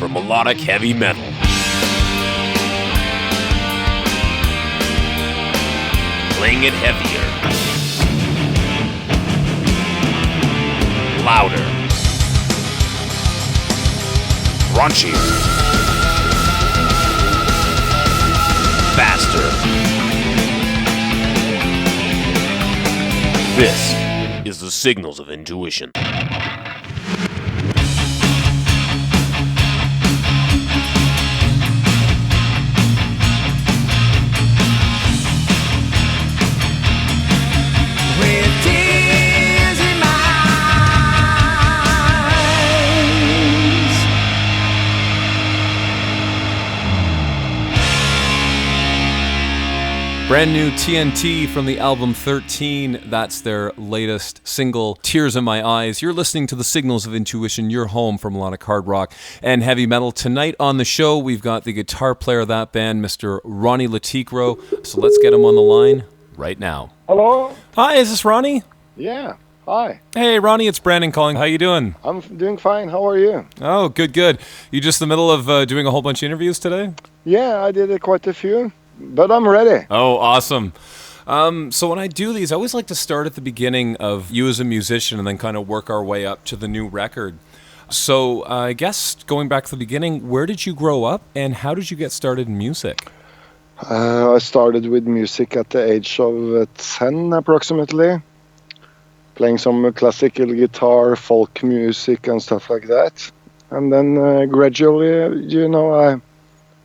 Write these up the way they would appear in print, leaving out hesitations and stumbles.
for melodic heavy metal. Playing it heavier, louder, raunchier, faster. This is the Signals of Intuition. Brand new TNT from the album 13. That's their latest single, Tears in My Eyes. You're listening to the Signals of Intuition, your home for melodic hard rock and heavy metal. Tonight on the show, we've got the guitar player of that band, Mr. Ronni Le Tekro. So let's get him on the line right now. Hello? Hi, is this Ronni? Yeah, hi. Hey, Ronni, it's Brandon calling. How you doing? I'm doing fine. How are you? Oh, good. You just in the middle of doing a whole bunch of interviews today? Yeah, I did quite a few, but I'm ready. Oh, awesome. So when I do these, I always like to start at the beginning of you as a musician and then kind of work our way up to the new record. So I guess going back to the beginning, where did you grow up and how did you get started in music? I started with music at the age of 10 approximately, playing some classical guitar, folk music and stuff like that. And then gradually,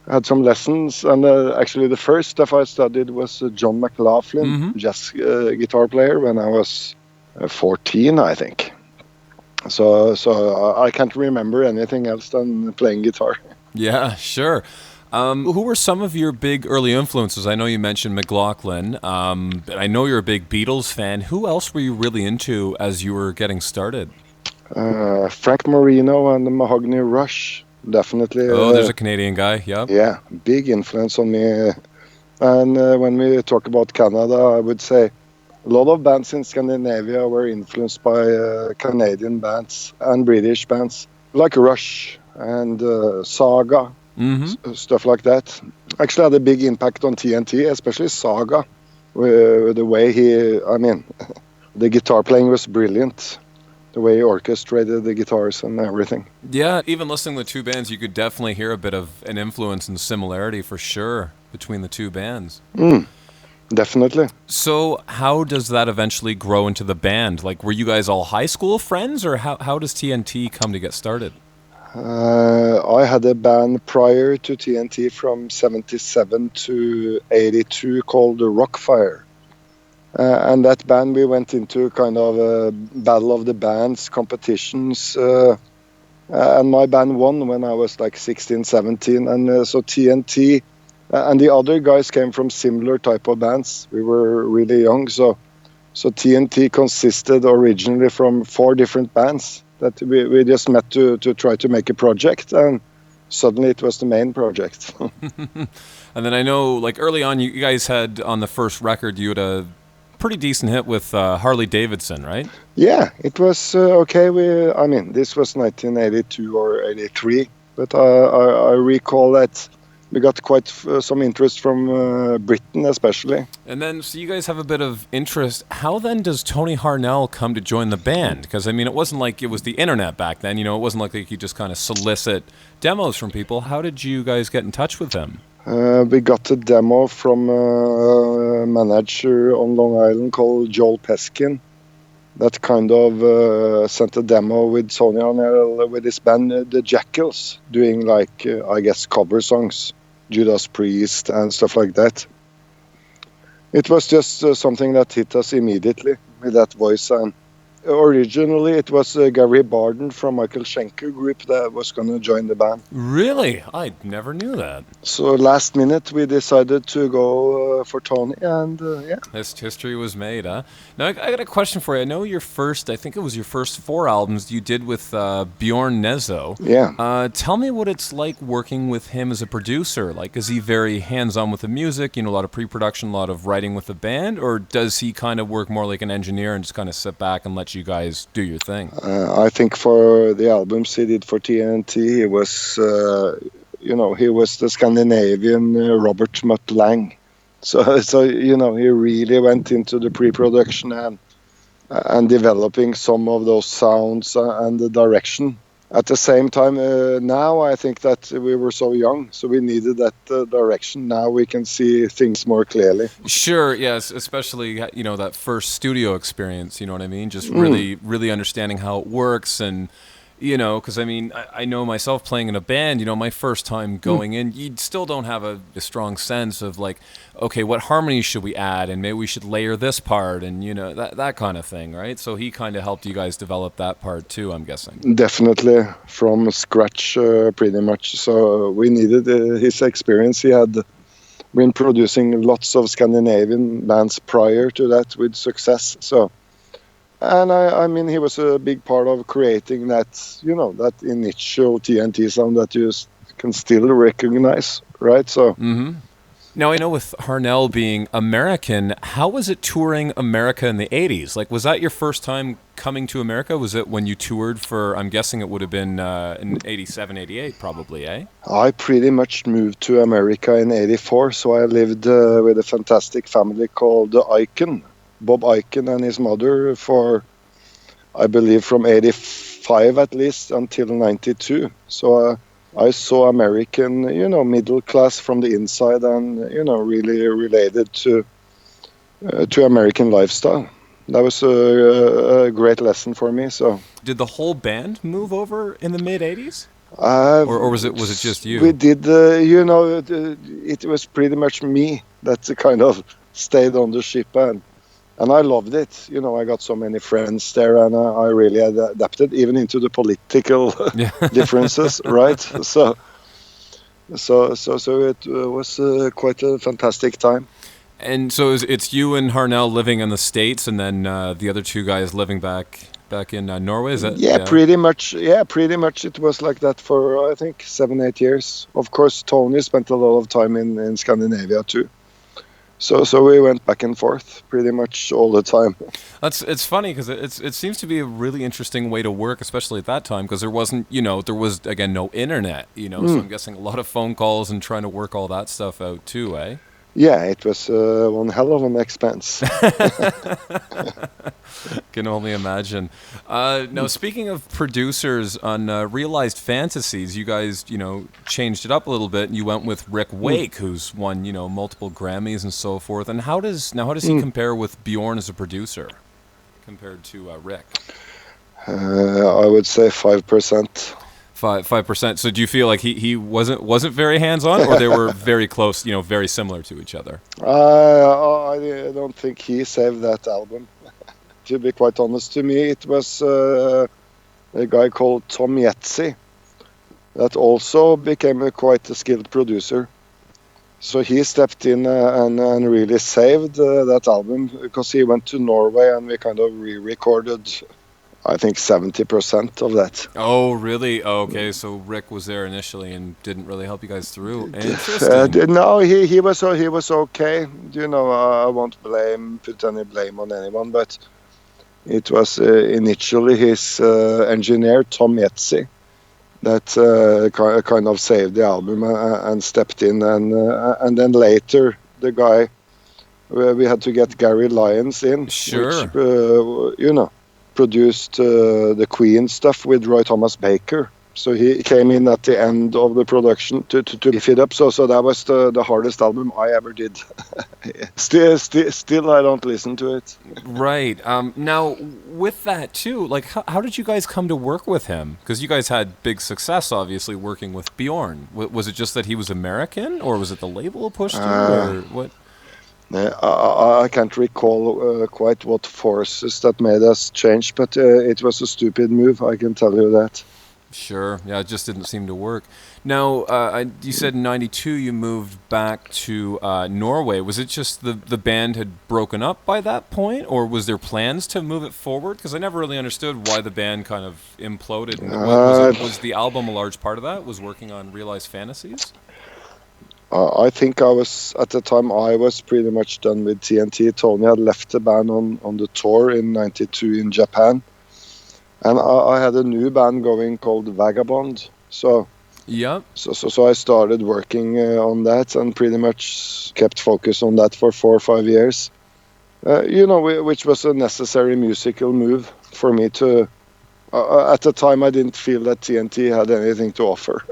I had some lessons, and actually the first stuff I studied was John McLaughlin, jazz guitar player, when I was 14, I think. So I can't remember anything else than playing guitar. Yeah, sure. Who were some of your big early influences? I know you mentioned McLaughlin, but I know you're a big Beatles fan. Who else were you really into as you were getting started? Frank Marino and the Mahogany Rush. Definitely. Oh, there's a Canadian guy, yeah. Yeah, big influence on me. And when we talk about Canada, I would say a lot of bands in Scandinavia were influenced by Canadian bands and British bands, like Rush and Saga, stuff like that. Actually had a big impact on TNT, especially Saga. The way the guitar playing was brilliant. The way he orchestrated the guitars and everything. Yeah, even listening to the two bands, you could definitely hear a bit of an influence and similarity for sure between the two bands. Definitely. So how does that eventually grow into the band? Like, were you guys all high school friends, or how does TNT come to get started? I had a band prior to TNT from 77 to 82 called the Rockfire. And that band, we went into kind of a battle of the bands competitions, and my band won when I was like 16, 17, and so TNT and the other guys came from similar type of bands. We were really young, so TNT consisted originally from 4 different bands that we just met to try to make a project, and suddenly it was the main project. And then I know, like, early on, you guys had, on the first record, you had a pretty decent hit with Harley Davidson, right? Yeah, it was okay. This was 1982 or 83, but I recall that we got quite some interest from Britain, especially. And then, so you guys have a bit of interest. How then does Tony Harnell come to join the band? Because, it wasn't like it was the internet back then. It wasn't like you could just kind of solicit demos from people. How did you guys get in touch with him? We got a demo from a manager on Long Island called Joel Peskin that kind of sent a demo with Tony Harnell with his band, The Jackals, doing cover songs, Judas Priest and stuff like that. It was just something that hit us immediately with that voice. And originally it was Gary Barden from Michael Schenker group that was going to join the band. Really? I never knew that. So last minute we decided to go for Tony, and yeah. This history was made, huh? Now I got a question for you. I know I think it was your first 4 albums you did with Bjorn Nezzo. Yeah. Tell me what it's like working with him as a producer. Like, is he very hands-on with the music, a lot of pre-production, a lot of writing with the band, or does he kind of work more like an engineer and just kind of sit back and let let you guys do your thing. I think for the albums he did for TNT, he was, he was the Scandinavian Robert Mutt Lang. So he really went into the pre-production and developing some of those sounds and the direction. At the same time, now I think that we were so young, so we needed that direction. Now we can see things more clearly. Sure, yes, especially, that first studio experience, you know what I mean? Just really, really understanding how it works and, because I know myself playing in a band, my first time going in, you still don't have a strong sense of like, okay, what harmonies should we add? And maybe we should layer this part and, that kind of thing, right? So he kind of helped you guys develop that part too, I'm guessing. Definitely from scratch, pretty much. So we needed his experience. He had been producing lots of Scandinavian bands prior to that with success. So. And I mean, he was a big part of creating that, that initial TNT sound that you can still recognize, right? So. Now, I know with Harnell being American, how was it touring America in the 80s? Like, was that your first time coming to America? Was it when you toured for, I'm guessing it would have been in 87, 88 probably, eh? I pretty much moved to America in 84, so I lived with a fantastic family called Eichen. Bob Eichen and his mother for, I believe, from 85 at least until 92. So I saw American, middle class from the inside and, really related to American lifestyle. That was a great lesson for me. So, did the whole band move over in the mid 80s? Or was it just you? We did, it was pretty much me that kind of stayed on the ship and I loved it. I got so many friends there, and I really adapted even into the political differences, right? So it was quite a fantastic time. And so it's you and Harnell living in the States, and then the other two guys living back in Norway. Is that? Yeah, pretty much. Yeah, pretty much. It was like that for I think 7-8 years. Of course, Tony spent a lot of time in Scandinavia too. So we went back and forth pretty much all the time. It's funny because it seems to be a really interesting way to work, especially at that time, because there wasn't, there was, again, no internet, so I'm guessing a lot of phone calls and trying to work all that stuff out too, eh? Yeah, it was one hell of an expense. Can only imagine. Now, speaking of producers on Realized Fantasies, you guys, changed it up a little bit, and you went with Rick Wake, who's won, multiple Grammys and so forth. And how does he compare with Bjorn as a producer compared to Rick? I would say 5%. 5%. So do you feel like he wasn't very hands-on, or they were very close, very similar to each other? I don't think he saved that album. To be quite honest, to me, it was a guy called Tom Yetzi that also became quite a skilled producer. So he stepped in and really saved that album because he went to Norway and we kind of re-recorded, I think, 70% of that. Oh, really? Oh, okay, so Rick was there initially and didn't really help you guys through. Interesting. No, he was okay. I won't put any blame on anyone, but it was initially his engineer, Tom Yetzi, that kind of saved the album and stepped in. And then later, the guy, we had to get Gary Lyons in, sure. which, produced the Queen stuff with Roy Thomas Baker. So he came in at the end of the production to beef it up. So that was the hardest album I ever did. Still, I don't listen to it. Right. Now, with that too, like, how did you guys come to work with him? Because you guys had big success, obviously, working with Bjorn. Was it just that he was American, or was it the label pushed you, or what? I can't recall quite what forces that made us change, but it was a stupid move, I can tell you that. Sure. Yeah, it just didn't seem to work. Now, you said in 92 you moved back to Norway. Was it just the band had broken up by that point, or was there plans to move it forward? Because I never really understood why the band kind of imploded. Was the album a large part of that? Was working on Realized Fantasies? I think I was, at the time, I was pretty much done with TNT. Tony had left the band on the tour in '92 in Japan. And I had a new band going called Vagabond. So Yep. So I started working on that and pretty much kept focus on that for 4 or 5 years. Which was a necessary musical move for me to. At the time, I didn't feel that TNT had anything to offer.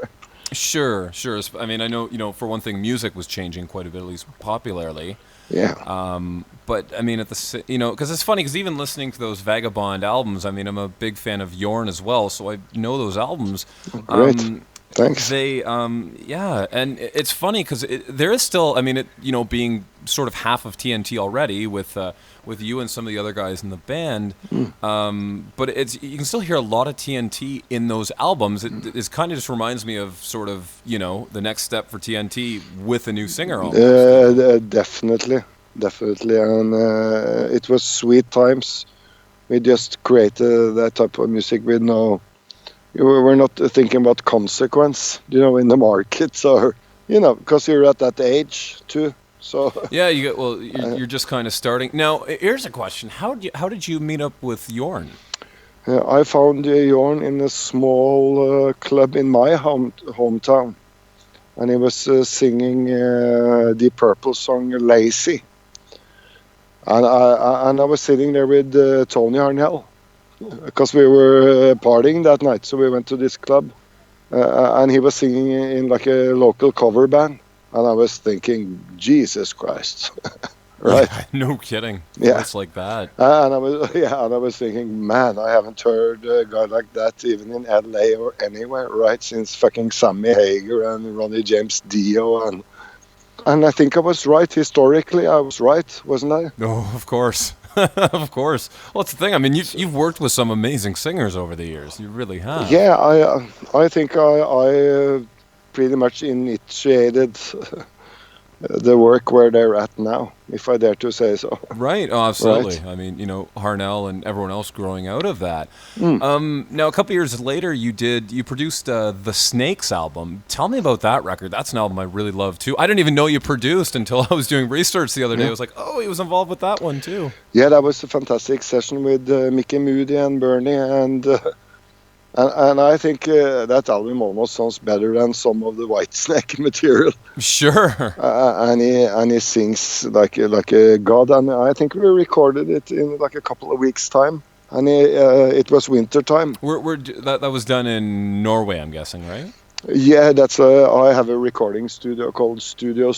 Sure. I mean, I know, for one thing, music was changing quite a bit, at least popularly. Yeah. But I mean, because it's funny, because even listening to those Vagabond albums, I mean, I'm a big fan of Yorn as well, so I know those albums. Great. Thanks. They, yeah, and it's funny because there is still, I mean, being sort of half of TNT already with you and some of the other guys in the band, but you can still hear a lot of TNT in those albums. It kind of just reminds me of sort of, the next step for TNT with a new singer almost. Definitely, and it was sweet times. We just created that type of music with no. We're not thinking about consequence, in the markets, or because you're at that age too. So yeah, you're just kind of starting. Now, here's a question: How did you meet up with Yorn? I found Yorn in a small club in my hometown, and he was singing the Purple song "Lazy," and I was sitting there with Tony Harnell. Because we were partying that night, so we went to this club, and he was singing in like a local cover band, and I was thinking, Jesus Christ, right? Yeah, no kidding. Yeah, it's like that. And I was thinking, man, I haven't heard a guy like that even in LA or anywhere, right? Since fucking Sammy Hagar and Ronnie James Dio, and I think I was right historically. I was right, wasn't I? No, of course. Of course. Well, it's the thing. I mean, you've worked with some amazing singers over the years. You really have. Yeah, I think I pretty much initiated the work where they're at now, if I dare to say so. Right. Oh, absolutely. Right. I mean, Harnell and everyone else growing out of that. Now, a couple years later, you produced the Snakes album. Tell me about that record. That's an album I really love too. I didn't even know you produced until I was doing research the other day. I was like, oh, he was involved with that one too. Yeah, that was a fantastic session with Mickey Moody and Bernie, and I think that album almost sounds better than some of the Whitesnake material. Sure. And he sings like a god, and I think we recorded it in like a couple of weeks' time, and it was winter time. That was done in Norway, I'm guessing, right? Yeah, I have a recording studio called Studio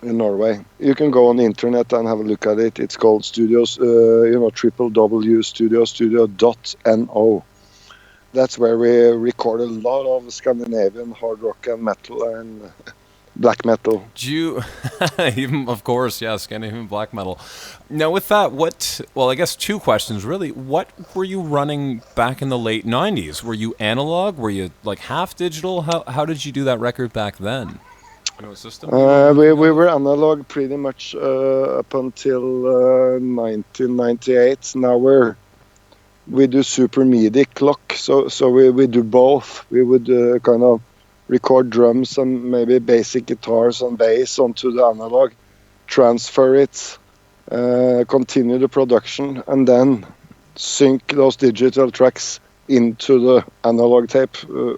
in Norway. You can go on the internet and have a look at it. It's called Studios, www.studiostudio.no. That's where we record a lot of Scandinavian hard rock and metal and black metal. Even, of course, yeah, Scandinavian black metal. Now, with that, I guess two questions, really. What were you running back in the late 90s? Were you analog? Were you, like, half digital? How did you do that record back then? System? We were analog pretty much up until 1998. Now we do super MIDI clock, so we do both. We would kind of record drums and maybe basic guitars and bass onto the analog, transfer it, continue the production, and then sync those digital tracks into the analog tape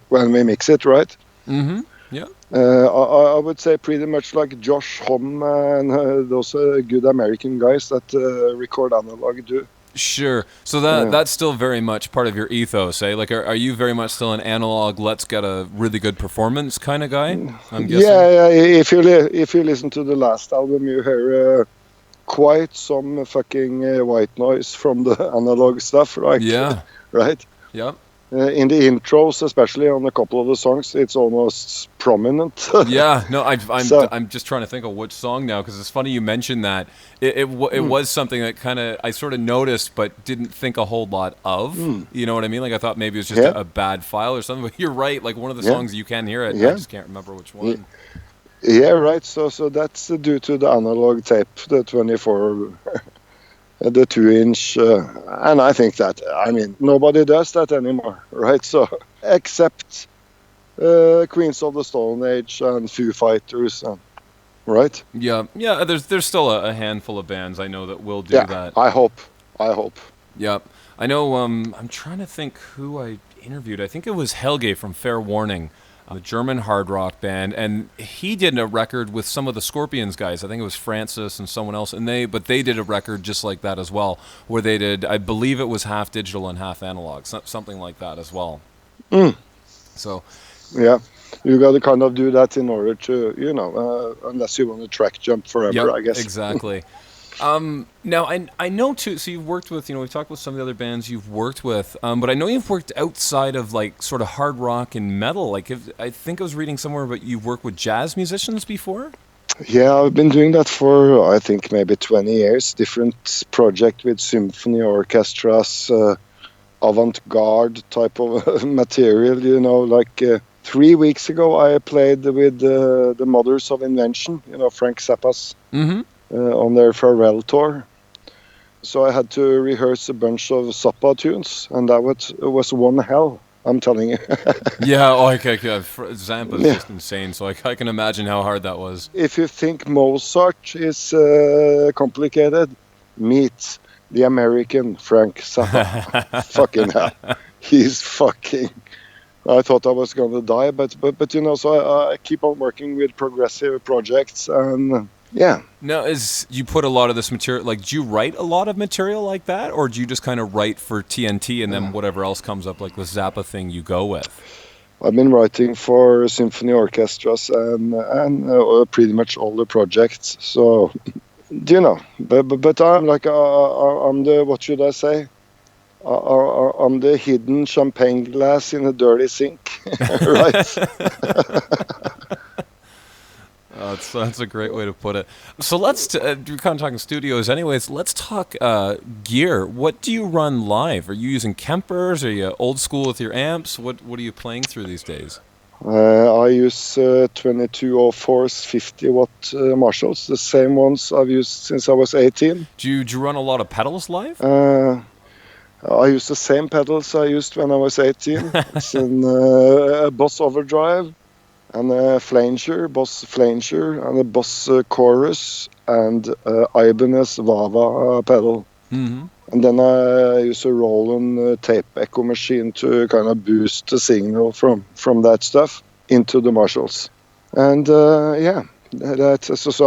when we mix it, right? Mm-hmm. Yeah. I would say pretty much like Josh Homme and those good American guys that record analog do. Sure. So that's still very much part of your ethos, eh? Like, are you very much still an analog, let's get a really good performance kind of guy? I'm guessing. Yeah. If you listen to the last album, you hear quite some fucking white noise from the analog stuff, right? Yeah. Right. Yep. In the intros, especially on a couple of the songs, it's almost prominent. Yeah, no, I'm just trying to think of which song now, because it's funny you mentioned that. It was something that kind of I sort of noticed, but didn't think a whole lot of. You know what I mean? Like, I thought maybe it was just a bad file or something. But you're right. Like, one of the songs you can hear it. I just can't remember which one. Yeah, right. So that's due to the analog tape, the 24. The 2-inch, and I think that, nobody does that anymore, right? So, except Queens of the Stone Age and Foo Fighters, right? Yeah, yeah. There's still a handful of bands I know that will do Yeah, that. I hope. I hope. Yep. I know. I'm trying to think who I interviewed. I think it was Helge from Fair Warning, the German hard rock band, and he did a record with some of the Scorpions guys. I think it was Francis and someone else, and they did a record just like that as well, where they did. I believe it was half digital and half analog, something like that as well. Mm. So. Yeah, you got to kind of do that in order to, unless you want to track jump forever, I guess. Exactly. Now, I know too, so you've worked with, we've talked with some of the other bands you've worked with, but I know you've worked outside of like sort of hard rock and metal. Like, I think I was reading somewhere, but you've worked with jazz musicians before? Yeah, I've been doing that for, I think, maybe 20 years. Different project with symphony orchestras, avant-garde type of material, like 3 weeks ago I played with the Mothers of Invention, Frank Zappa's on their farewell tour. So I had to rehearse a bunch of Zappa tunes, and that was one hell, I'm telling you. Yeah, okay. Zampa's just insane, so I can imagine how hard that was. If you think Mozart is complicated, meet the American Frank Zappa. Fucking hell. He's fucking... I thought I was going to die, but so I keep on working with progressive projects, and yeah. Now, you put a lot of this material, like, do you write a lot of material like that, or do you just kind of write for TNT and then whatever else comes up, like the Zappa thing, you go with? I've been writing for symphony orchestras and pretty much all the projects, so, but I'm like, I'm the, what should I say? I'm the hidden champagne glass in a dirty sink, right? That's a great way to put it. So let's, we're kind of talking studios anyways, let's talk gear. What do you run live? Are you using Kempers? Are you old school with your amps? What are you playing through these days? I use 2204's 50-watt Marshalls, the same ones I've used since I was 18. Do you run a lot of pedals live? I use the same pedals I used when I was 18. It's a Boss Overdrive and a Boss Flanger, and a Boss Chorus and Ibanez Vava pedal. Mm-hmm. And then I use a Roland tape echo machine to kind of boost the signal from that stuff into the Marshalls. And so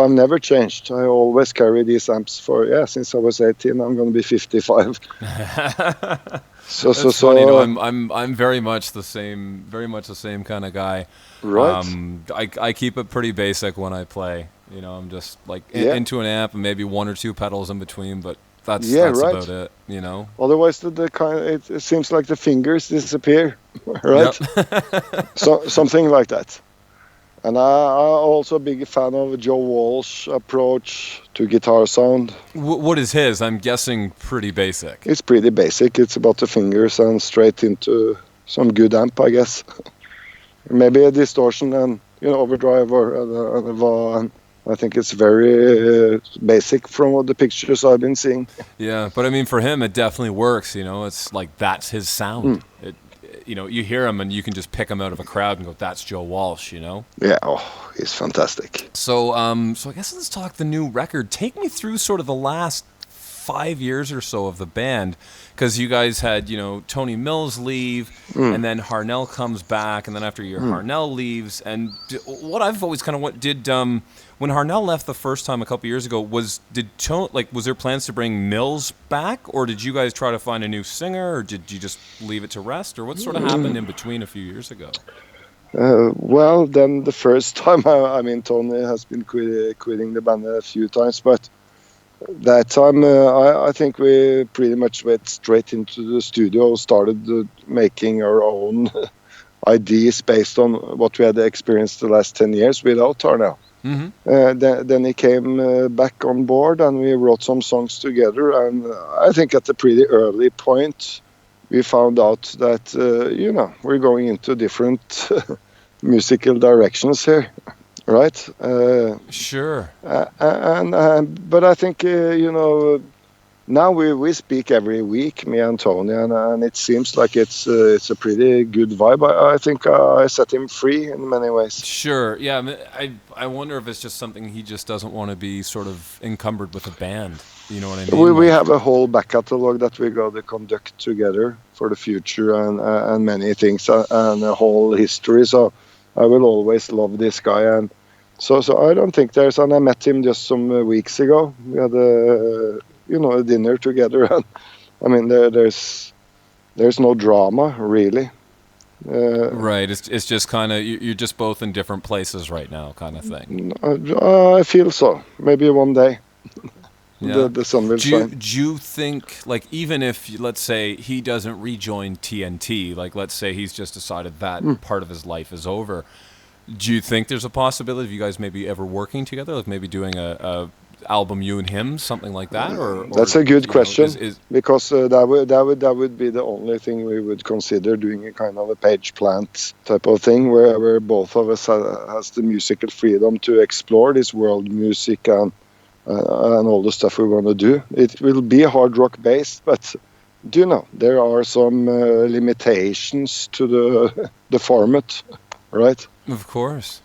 I've never changed. I always carry these amps since I was 18. I'm going to be 55. So funny, I'm very much the same kind of guy. Right. I keep it pretty basic when I play. I'm just like into an amp and maybe one or two pedals in between, but that's about it. Otherwise, it seems like the fingers disappear, right? Yep. So something like that. And I'm also a big fan of Joe Walsh's approach to guitar sound. What is his? I'm guessing pretty basic. It's pretty basic. It's about the fingers and straight into some good amp, I guess. Maybe a distortion and overdrive or I think it's very basic from what the pictures I've been seeing. Yeah, but I mean, for him, it definitely works. It's like that's his sound. You hear him and you can just pick him out of a crowd and go, "That's Joe Walsh." Yeah, he's fantastic. So I guess let's talk the new record. Take me through sort of the last 5 years or so of the band, because you guys had Tony Mills leave, and then Harnell comes back, and then after a year Harnell leaves. And what I've always kind of did when Harnell left the first time a couple years ago, was there plans to bring Mills back, or did you guys try to find a new singer, or did you just leave it to rest, or what sort of happened in between a few years ago? Well, then the first time, Tony has been quitting the band a few times, but that time I think we pretty much went straight into the studio, started making our own ideas based on what we had experienced the last 10 years without Harnell. Mm-hmm. Then he came back on board, and we wrote some songs together, and I think at a pretty early point we found out that we're going into different musical directions here, right? Sure. But I think now we speak every week, me and Tony, and it seems like it's a pretty good vibe. I think I set him free in many ways. Sure. Yeah. I wonder if it's just something he just doesn't want to be sort of encumbered with a band. You know what I mean? We have a whole back catalog that we got to conduct together for the future and many things and a whole history. So I will always love this guy, and so I don't think there's. And I met him just some weeks ago. We had a dinner together, and I mean there's no drama really. Right. It's just kind of you're just both in different places right now, kind of thing. I feel so. Maybe one day. Yeah. The sun will shine. Do you think, like, even if, let's say, he doesn't rejoin TNT, like, let's say he's just decided that part of his life is over, do you think there's a possibility of you guys maybe ever working together, like maybe doing a album, you and him, something like that? Or that's a good question, because that would be the only thing we would consider, doing a kind of a page plant type of thing, where both of us has the musical freedom to explore this world music and all the stuff we want to do. It will be hard rock based, but there are some limitations to the format, right? Of course.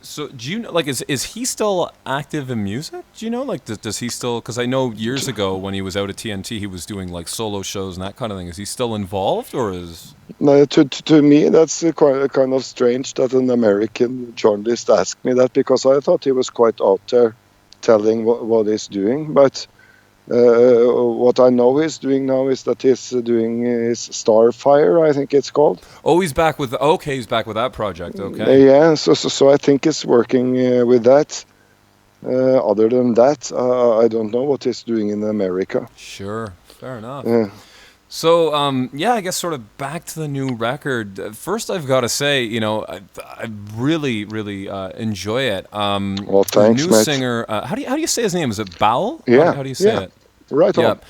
So do you know, like, is he still active in music? Do you know, like, does he still? Because I know years ago when he was out at TNT, he was doing like solo shows and that kind of thing. Is he still involved, or is? No, to me that's kind of strange that an American journalist asked me that, because I thought he was quite out there telling what he's doing, but what I know he's doing now is that he's doing his Starfire, I think it's called. Oh, he's back with that project. Okay. Yeah, so I think he's working with that. Other than that, I don't know what he's doing in America. Sure, fair enough. Yeah. So, I guess sort of back to the new record. First, I've got to say, I really, really enjoy it. Well, thanks, new mate. Singer. How do you say his name? Is it Bowell? Yeah. How do you say it? Right on.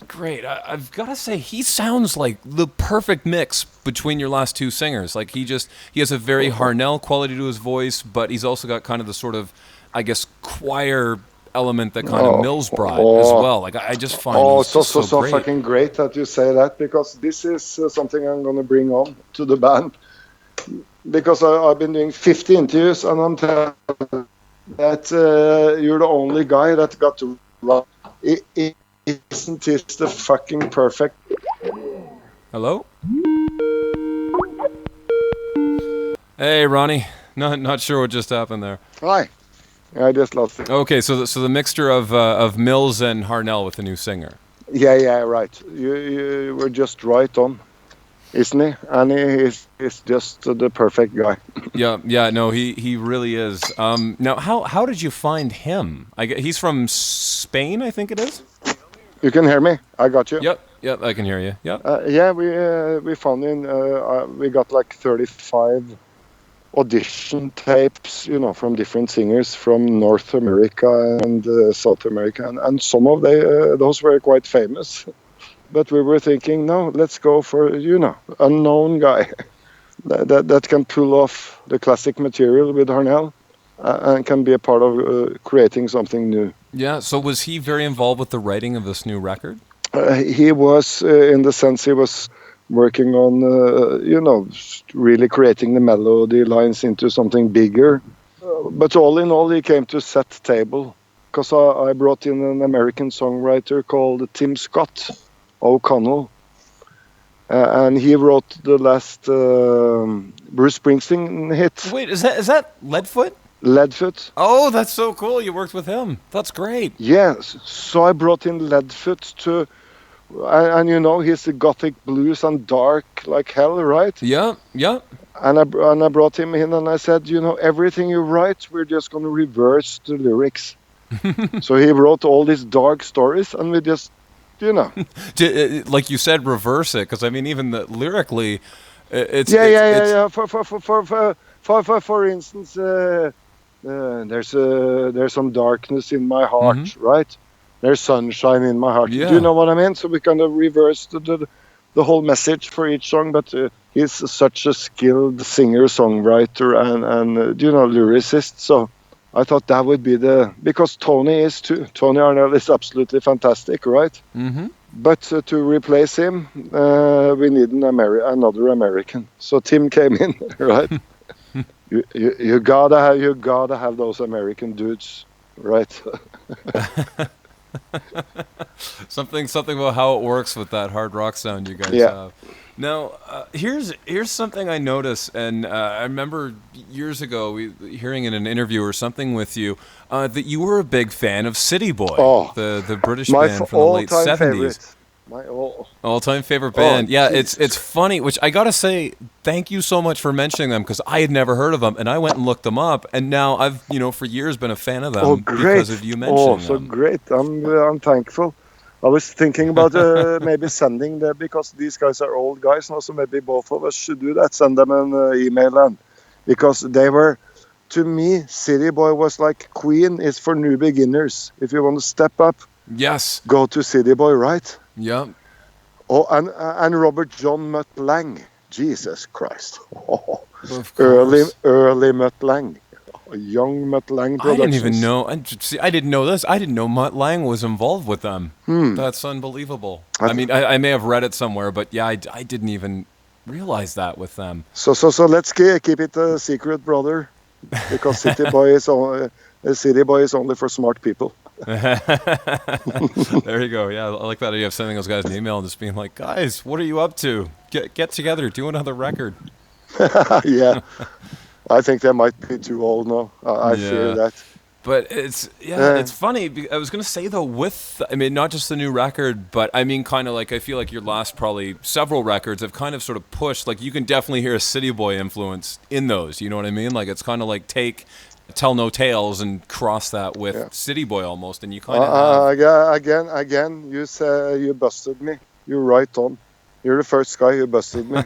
Great. I've got to say, he sounds like the perfect mix between your last two singers. Like he has a very Harnell quality to his voice, but he's also got kind of the sort of, I guess, choir element that kind of Mills brought as well. Like I just find so great. Fucking great that you say that, because this is something I'm going to bring on to the band, because I've been doing 50 interviews and I'm telling you that you're the only guy that got to run. Isn't this the fucking perfect? Hello? Hey, Ronnie. Not sure what just happened there. Hi. I just lost it. Okay, so the mixture of Mills and Harnell with the new singer. Yeah, right. You were just right on, isn't he? And he's just the perfect guy. Yeah. No, he really is. Now, how did you find him? He's from Spain, I think it is. You can hear me? I got you. Yep, I can hear you. Yep. Yeah, we found him. We got like 35 audition tapes, from different singers from North America and South America, and some of those were quite famous. But we were thinking, no, let's go for unknown guy that can pull off the classic material with Harnell and can be a part of creating something new. Yeah. So was he very involved with the writing of this new record? He was, in the sense he was working on, really creating the melody lines into something bigger. But all in all, he came to set table, because I brought in an American songwriter called Tim Scott O'Connell. And he wrote the last Bruce Springsteen hit. Wait, is that Leadfoot? Leadfoot. Oh, that's so cool. You worked with him. That's great. Yes. So I brought in Leadfoot to... And he's a gothic blues and dark like hell, right? Yeah. And I brought him in and I said, everything you write, we're just going to reverse the lyrics. So he wrote all these dark stories, and we just, like you said, reverse it, because I mean, even lyrically, it's yeah. For instance, there's some darkness in my heart, right? There's sunshine in my heart. Yeah. Do you know what I mean? So we kind of reversed the whole message for each song, but he's such a skilled singer-songwriter and lyricist. So I thought that would be because Tony is too. Tony Arnold is absolutely fantastic, right? Mm-hmm. But to replace him, we need another American. So Tim came in, right? you gotta have those American dudes, right? Something about how it works with that hard rock sound you guys Yeah. have. Now, here's something I noticed, and I remember years ago hearing in an interview or something with you that you were a big fan of City Boy, Oh, the British my band from the late all-time 70s. favorite. All-time favorite band. Yeah, Jesus. it's funny, which I gotta say, thank you so much for mentioning them, because I had never heard of them, and I went and looked them up, and now I've, for years been a fan of them Oh, great! because of you mentioning So them. great! I'm thankful. I was thinking about maybe sending them, because these guys are old guys now, so maybe both of us should do that. Send them an email, and because they were, to me, City Boy was like Queen is for new beginners. If you want to step up, Yes. go to City Boy, right? Yep. Oh, and Robert John Mutt Lang. Jesus Christ! Of course. Early Mutt Lang. Young Mutt Lang I Productions. didn't even know. I didn't know this. I didn't know Mutt Lang was involved with them. That's unbelievable. I mean, I may have read it somewhere, but yeah, I didn't even realize that with them. So let's keep it a secret, brother, because City Boy is only for smart people. There you go. Yeah, I like that idea of sending those guys an email and just being like, guys, what are you up to? Get together, do another record. Yeah, I think they might be too old now. I fear that. But it's funny. I was going to say, though, not just the new record, but I mean, kind of like, I feel like your last probably several records have kind of sort of pushed, like you can definitely hear a City Boy influence in those, you know what I mean? Like it's kind of like take Tell No Tales and cross that with City Boy almost, and you kind of again, you say you busted me. You're right on. You're the first guy who busted me.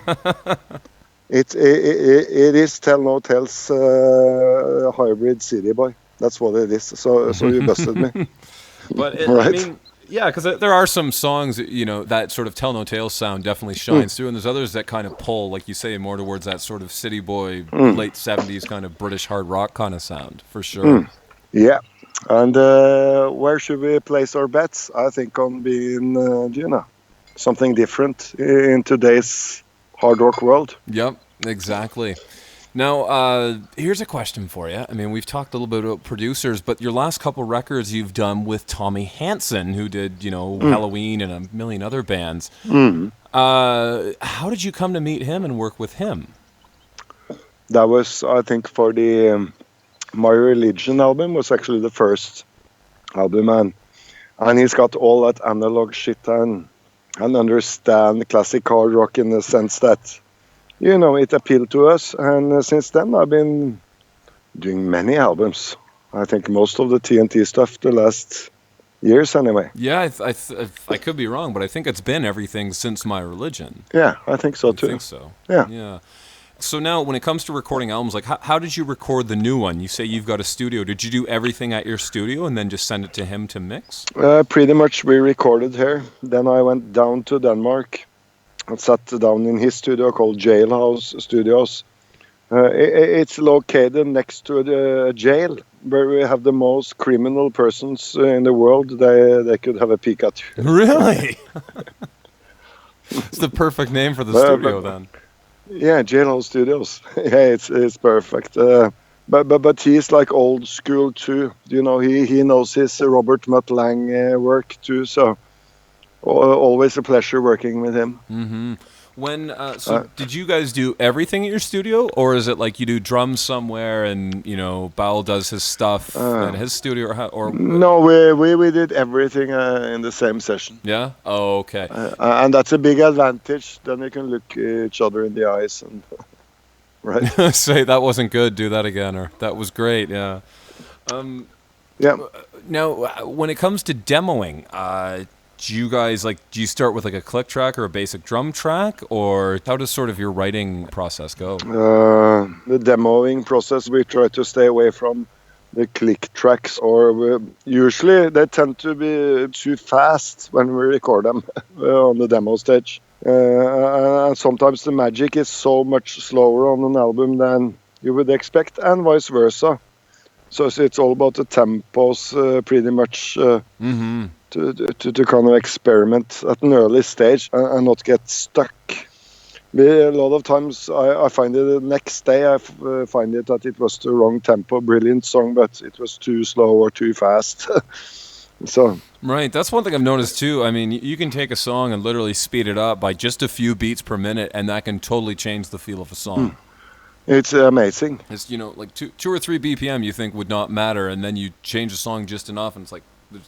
It is Tell No Tales hybrid City Boy. That's what it is. So you busted me. But right? I mean, yeah, because there are some songs, that sort of Tell No Tales sound definitely shines through, and there's others that kind of pull, like you say, more towards that sort of City Boy, late 70s kind of British hard rock kind of sound, for sure. Yeah. And where should we place our bets? I think on being, something different in today's hard rock world. Yep, exactly. Now, here's a question for you. I mean, we've talked a little bit about producers, but your last couple records you've done with Tommy Hansen, who did, Halloween and a million other bands. How did you come to meet him and work with him? That was, I think, for the My Religion album was actually the first album, and he's got all that analog shit and understand classic hard rock in the sense that, it appealed to us. And since then, I've been doing many albums. I think most of the TNT stuff the last years anyway. Yeah, I could be wrong, but I think it's been everything since My Religion. Yeah, I think so too. I think so. Yeah. So now, when it comes to recording albums, like how did you record the new one? You say you've got a studio. Did you do everything at your studio and then just send it to him to mix? Pretty much we recorded here. Then I went down to Denmark and sat down in his studio called Jailhouse Studios. It's located next to the jail where we have the most criminal persons in the world. They could have a peek at you. Really? It's the perfect name for the studio then. Yeah, Jailhouse Studios. Yeah, it's perfect. But he's like old school too. He knows his Robert Mutt Lang work too. So always a pleasure working with him. Mm-hmm. Did you guys do everything at your studio, or is it like you do drums somewhere and Baal does his stuff at his studio, or? No, we did everything in the same session. Yeah. Oh, okay. And that's a big advantage. Then you can look each other in the eyes and right. Say that wasn't good. Do that again, or that was great. Yeah. Yeah. Now, when it comes to demoing, do you start with like a click track or a basic drum track, or how does sort of your writing process go? The demoing process, we try to stay away from the click tracks, or usually they tend to be too fast when we record them on the demo stage. And sometimes the magic is so much slower on an album than you would expect, and vice versa. So it's all about the tempos, pretty much, to kind of experiment at an early stage and not get stuck. A lot of times I find it the next day find it that it was the wrong tempo, brilliant song, but it was too slow or too fast. So Right, that's one thing I've noticed too. I mean, you can take a song and literally speed it up by just a few beats per minute, and that can totally change the feel of a song. it's amazing. It's, like two or three BPM you think would not matter, and then you change the song just enough, and it's like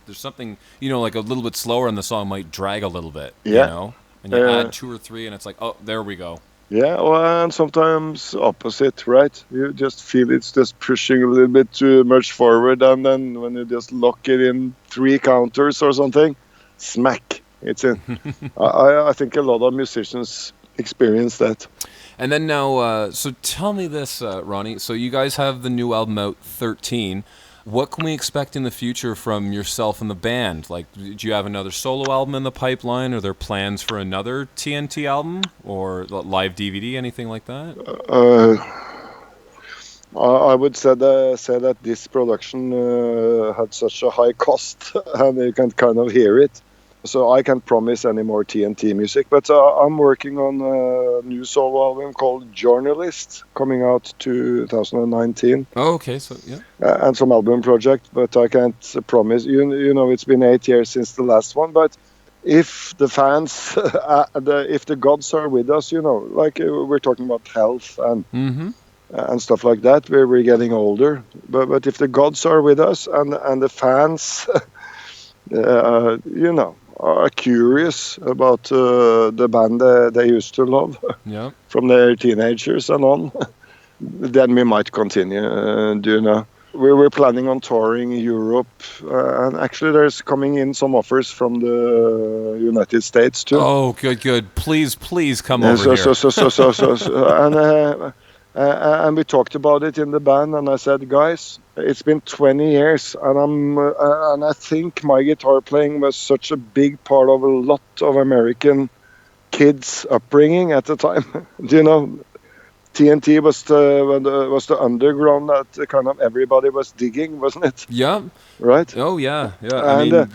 there's something, like a little bit slower, and the song might drag a little bit, Yeah. and you add two or three, and it's like, oh, there we go. Yeah, well, and sometimes opposite, right? You just feel it's just pushing a little bit too much forward, and then when you just lock it in 3 counters or something, smack, it's in. I think a lot of musicians experience that. And then now, so tell me this, Ronnie. So you guys have the new album out, 13. What can we expect in the future from yourself and the band? Like, do you have another solo album in the pipeline? Are there plans for another TNT album or live DVD, anything like that? I would say that this production had such a high cost, and you can kind of hear it. So I can't promise any more TNT music, but I'm working on a new solo album called Journalist, coming out 2019. Oh, okay, so yeah. And some album project, but I can't promise. It's been 8 years since the last one, but if the fans, if the gods are with us, like we're talking about health and stuff like that, where we're getting older. But if the gods are with us and the fans, are curious about the band they used to love from their teenagers and on, then we might continue. We were planning on touring Europe, and actually there's coming in some offers from the United States too. Oh, good. Please come over here. And we talked about it in the band, and I said, guys, it's been 20 years, and I think my guitar playing was such a big part of a lot of American kids' upbringing at the time. TNT was the underground that kind of everybody was digging, wasn't it? Yeah. Right. Oh yeah. And,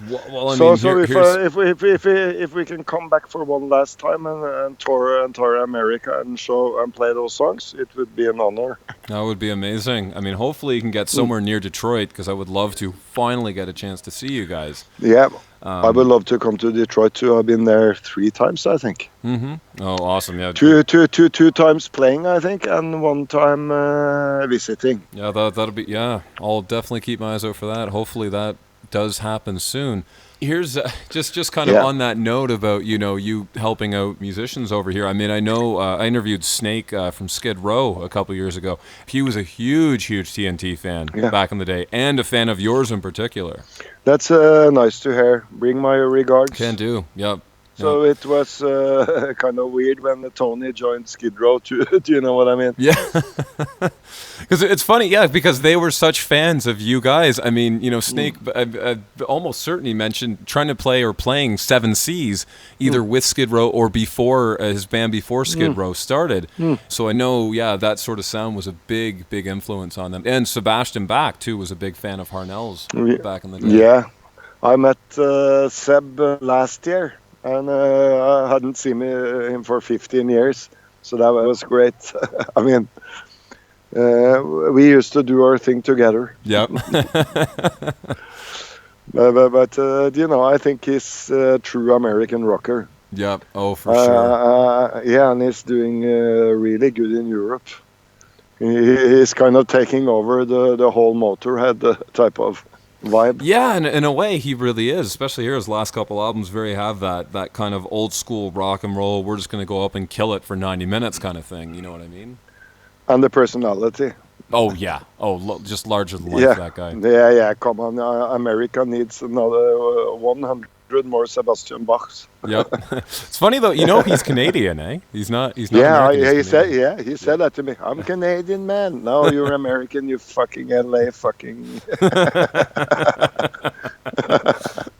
if we can come back for one last time and tour America and show and play those songs, it would be an honor. That would be amazing. I mean, hopefully you can get somewhere near Detroit, because I would love to finally get a chance to see you guys. Yeah. I would love to come to Detroit too. I've been there 3 times, I think. Mm-hmm. Oh, awesome! Yeah, two times playing, I think, and 1 time visiting. Yeah, that'll be. Yeah, I'll definitely keep my eyes out for that. Hopefully that does happen soon. Here's just kind of on that note about you helping out musicians over here. I mean, I know I interviewed Snake from Skid Row a couple years ago. He was a huge TNT fan back in the day, and a fan of yours in particular. That's nice to hear. Bring my regards. Can do. Yep. So it was kind of weird when Tony joined Skid Row too. Do you know what I mean? Yeah. Because it's funny, because they were such fans of you guys. I mean, Snake almost certainly mentioned trying to play or playing 7 Seas either with Skid Row or before his band before Skid Row started. So I know, that sort of sound was a big influence on them. And Sebastian Bach too was a big fan of Harnell's back in the day. Yeah, I met Seb last year. And I hadn't seen him for 15 years, so that was great. I mean, we used to do our thing together. Yep. but I think he's a true American rocker. Yep. Oh, for sure. Yeah, and he's doing really good in Europe. He's kind of taking over the whole Motorhead type of vibe. Yeah, and in a way he really is, especially here. His last couple albums very have that kind of old school rock and roll, we're just going to go up and kill it for 90 minutes kind of thing, you know what I mean? And the personality. Oh yeah, just larger than life, that guy. Yeah, come on, America needs another 100 more Sebastian Bachs. Yep. It's funny though, he's Canadian, eh? He's not yeah, American, he said that to me. I'm Canadian, man. No, you're American, you fucking LA fucking.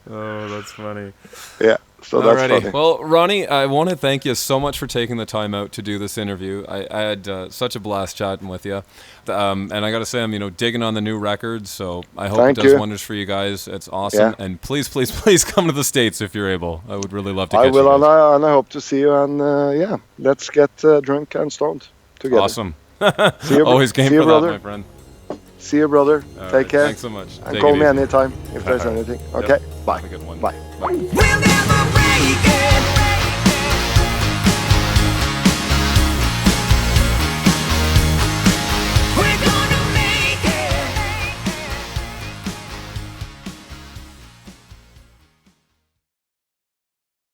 Oh, that's funny. Yeah, so that's Alrighty. funny. Well, Ronnie, I want to thank you so much for taking the time out to do this interview. I had such a blast chatting with you. And I got to say, I'm digging on the new record, so I hope Thank it does you. wonders for you guys. It's awesome. Yeah. And please, please, please come to the States if you're able. I would really love to I catch will, you and guys. I hope to see you. And yeah, let's get drunk and stoned together. Awesome. See you, Always game see you, for brother. that, my friend. See you, brother. All Take right, care. Thanks so much. And Take call it me easy. anytime if there's anything. Okay. Yep. Bye. Have a good one. Bye. Bye. We'll